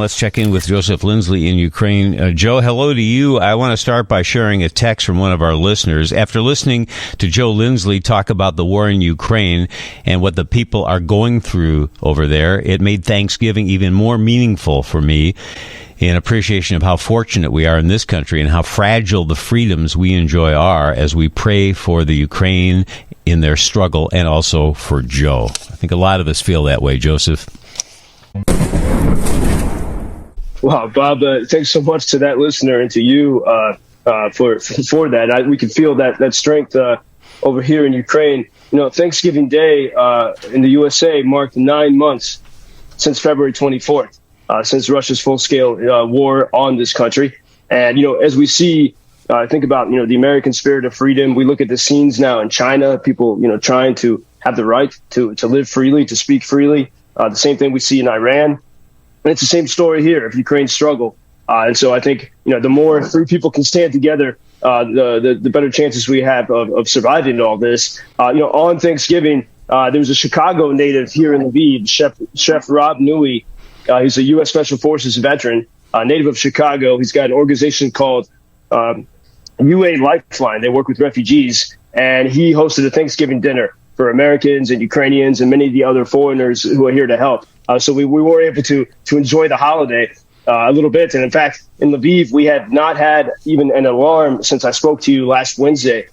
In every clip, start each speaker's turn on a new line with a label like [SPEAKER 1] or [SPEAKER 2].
[SPEAKER 1] Let's check in with Joseph Lindsley in Ukraine. Joe, hello to you. I want to start by sharing a text from one of our listeners. After listening to Joe Lindsley talk about the war in Ukraine and what the people are going through over there, it made Thanksgiving even more meaningful for me in appreciation of how fortunate we are in this country and how fragile the freedoms we enjoy are as we pray for the Ukraine in their struggle and also for Joe. I think a lot of us feel that way, Joseph.
[SPEAKER 2] Wow, Bob, thanks so much to that listener and to you for that. We can feel that strength over here in Ukraine. You know, Thanksgiving Day in the USA marked 9 months since February 24th, since Russia's full-scale war on this country. And, you know, as we see, think about, you know, the American spirit of freedom. We look at the scenes now in China, people, you know, trying to have the right to live freely, to speak freely. The same thing we see in Iran. And it's the same story here of Ukraine's struggle. And so I think, you know, the more free people can stand together, the better chances we have of surviving all this. You know, on Thanksgiving, there was a Chicago native here in Lviv, Chef Rob Newey. He's a U.S. Special Forces veteran, native of Chicago. He's got an organization called UA Lifeline. They work with refugees. And he hosted a Thanksgiving dinner for Americans and Ukrainians and many of the other foreigners who are here to help. So we were able to enjoy the holiday a little bit. And in fact, in Lviv, we had not had even an alarm since I spoke to you last Wednesday.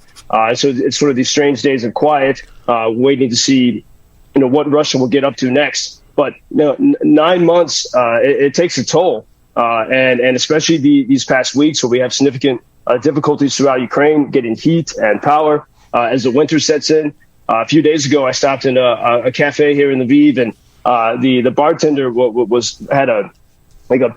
[SPEAKER 2] So it's sort of these strange days of quiet, waiting to see, you know, what Russia will get up to next. But you know, 9 months, it takes a toll. And especially these past weeks where we have significant difficulties throughout Ukraine getting heat and power as the winter sets in. A few days ago, I stopped in a cafe here in Lviv, and the bartender had a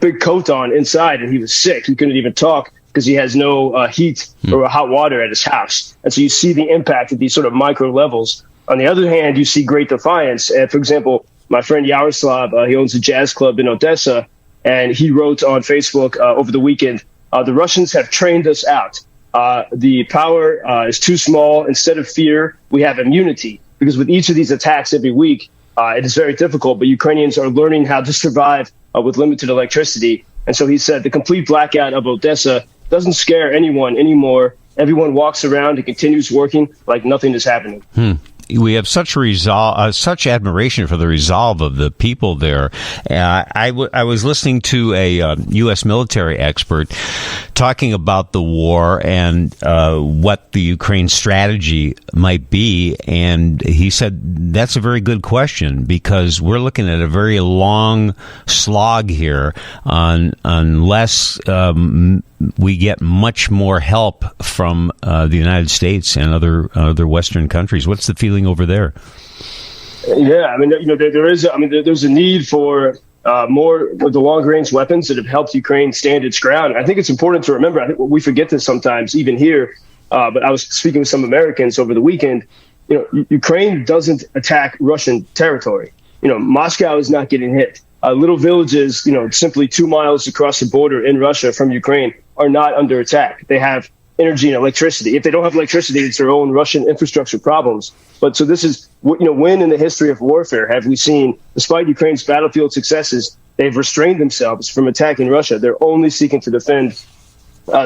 [SPEAKER 2] big coat on inside, and he was sick. He couldn't even talk because he has no heat or hot water at his house. And so you see the impact at these sort of micro levels. On the other hand, you see great defiance. And for example, my friend Yaroslav, he owns a jazz club in Odessa, and he wrote on Facebook over the weekend, the Russians have trained us out. The power is too small. Instead of fear, we have immunity, because with each of these attacks every week, it is very difficult, but Ukrainians are learning how to survive with limited electricity. And so he said the complete blackout of Odessa doesn't scare anyone anymore. Everyone walks around and continues working like nothing is happening.
[SPEAKER 1] We have such such admiration for the resolve of the people there. I was listening to a U.S. military expert talking about the war and what the Ukraine strategy might be, and he said that's a very good question, because we're looking at a very long slog here unless we get much more help from the United States and other Western countries. What's the feeling over there?
[SPEAKER 2] Yeah, I mean, you know, there's a need for more of the long-range weapons that have helped Ukraine stand its ground. I think it's important to remember. I think we forget this sometimes, even here. But I was speaking with some Americans over the weekend. You know, Ukraine doesn't attack Russian territory. You know, Moscow is not getting hit. Little villages, you know, simply 2 miles across the border in Russia from Ukraine are not under attack. They have energy and electricity. If they don't have electricity, it's their own Russian infrastructure problems. But so this is, you know, when in the history of warfare have we seen, despite Ukraine's battlefield successes, they've restrained themselves from attacking Russia. They're only seeking to defend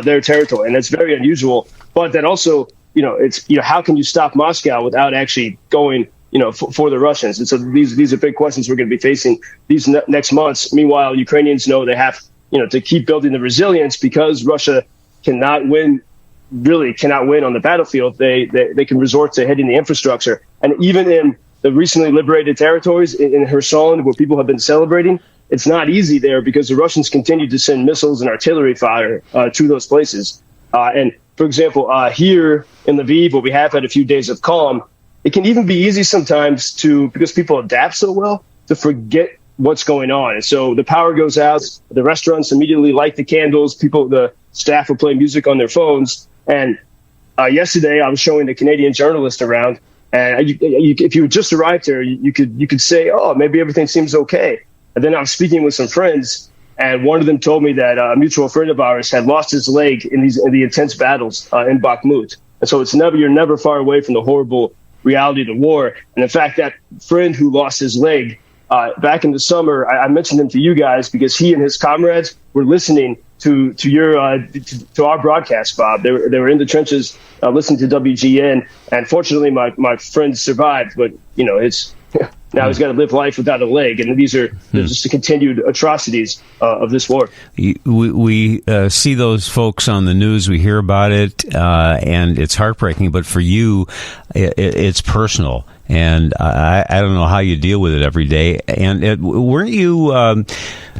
[SPEAKER 2] their territory. And that's very unusual. But that also, you know, it's, you know, how can you stop Moscow without actually going, you know, for the Russians? And so these are big questions we're going to be facing these next months. Meanwhile, Ukrainians know they have, you know, to keep building the resilience, because Russia cannot win on the battlefield. They can resort to hitting the infrastructure. And even in the recently liberated territories in Kherson, where people have been celebrating, it's not easy there because the Russians continue to send missiles and artillery fire to those places. And for example, here in Lviv, where we have had a few days of calm, it can even be easy sometimes because people adapt so well, to forget what's going on. And so the power goes out, the restaurants immediately light the candles, the staff will play music on their phones. And yesterday I was showing the Canadian journalist around, and if you had just arrived here, you could say, oh, maybe everything seems okay. And then I was speaking with some friends, and one of them told me that a mutual friend of ours had lost his leg in the intense battles in Bakhmut. And so you're never far away from the horrible reality of the war. And in fact, that friend who lost his leg back in the summer, I mentioned him to you guys because he and his comrades were listening to our broadcast, Bob. They were in the trenches listening to WGN, and fortunately, my friend survived. But it's now he's got to live life without a leg, and these are just the continued atrocities of this war.
[SPEAKER 1] We see those folks on the news. We hear about it, and it's heartbreaking. But for you, it's personal. And I don't know how you deal with it every day. And weren't you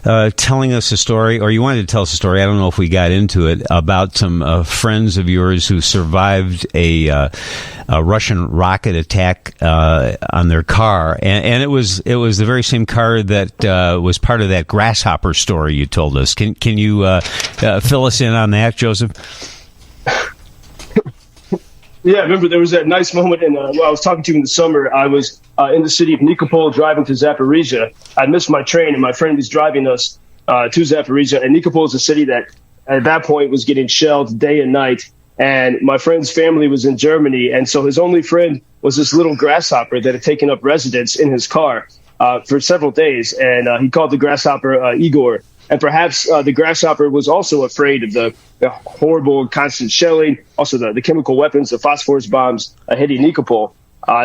[SPEAKER 1] telling us a story, or you wanted to tell us a story, I don't know if we got into it, about some friends of yours who survived a Russian rocket attack on their car. And it was the very same car that was part of that grasshopper story you told us. Can you fill us in on that, Joseph?
[SPEAKER 2] Yeah, I remember there was that nice moment while I was talking to you in the summer. I was in the city of Nikopol driving to Zaporizhia. I missed my train, and my friend was driving us to Zaporizhia. And Nikopol is a city that at that point was getting shelled day and night. And my friend's family was in Germany. And so his only friend was this little grasshopper that had taken up residence in his car for several days. And he called the grasshopper Igor. And perhaps the grasshopper was also afraid of the horrible constant shelling, also the chemical weapons, the phosphorus bombs hitting Nikopol.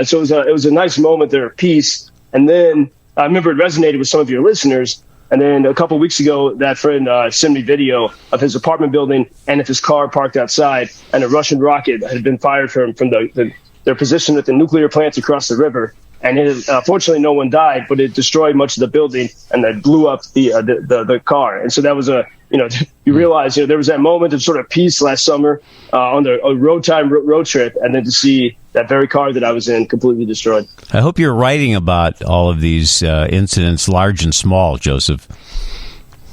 [SPEAKER 2] So it was a nice moment there of peace. And then I remember it resonated with some of your listeners. And then a couple of weeks ago, that friend sent me video of his apartment building and of his car parked outside, and a Russian rocket had been fired from their position at the nuclear plants across the river. And fortunately, no one died, but it destroyed much of the building and it blew up the car. And so that was you realize, there was that moment of sort of peace last summer on a road trip, and then to see that very car that I was in completely destroyed.
[SPEAKER 1] I hope you're writing about all of these incidents, large and small, Joseph.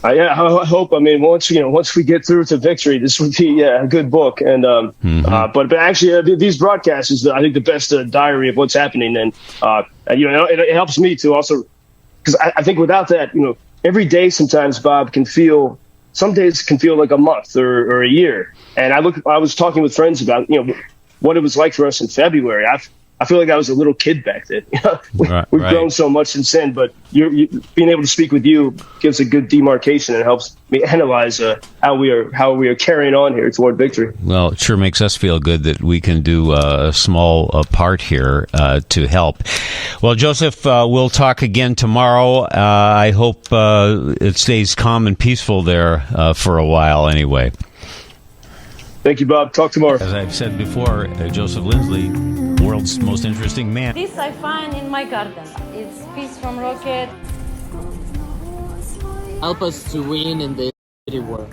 [SPEAKER 2] Yeah, I hope. I mean, once we get through to victory, this would be a good book. And but actually, these broadcasts is I think the best diary of what's happening, and it helps me to also, because I think without that, every day sometimes, Bob, some days can feel like a month or a year. And I was talking with friends about what it was like for us in February. I feel like I was a little kid back then. We've grown so much since then, but you being able to speak with you gives a good demarcation and helps me analyze how we are carrying on here toward victory.
[SPEAKER 1] Well, it sure makes us feel good that we can do a small part here to help. Well, Joseph, we'll talk again tomorrow. I hope it stays calm and peaceful there for a while anyway.
[SPEAKER 2] Thank you, Bob. Talk tomorrow.
[SPEAKER 1] As I've said before, Joseph Lindsley, world's most interesting man.
[SPEAKER 3] This I find in my garden. It's peace from rocket.
[SPEAKER 4] Help us to win in the war.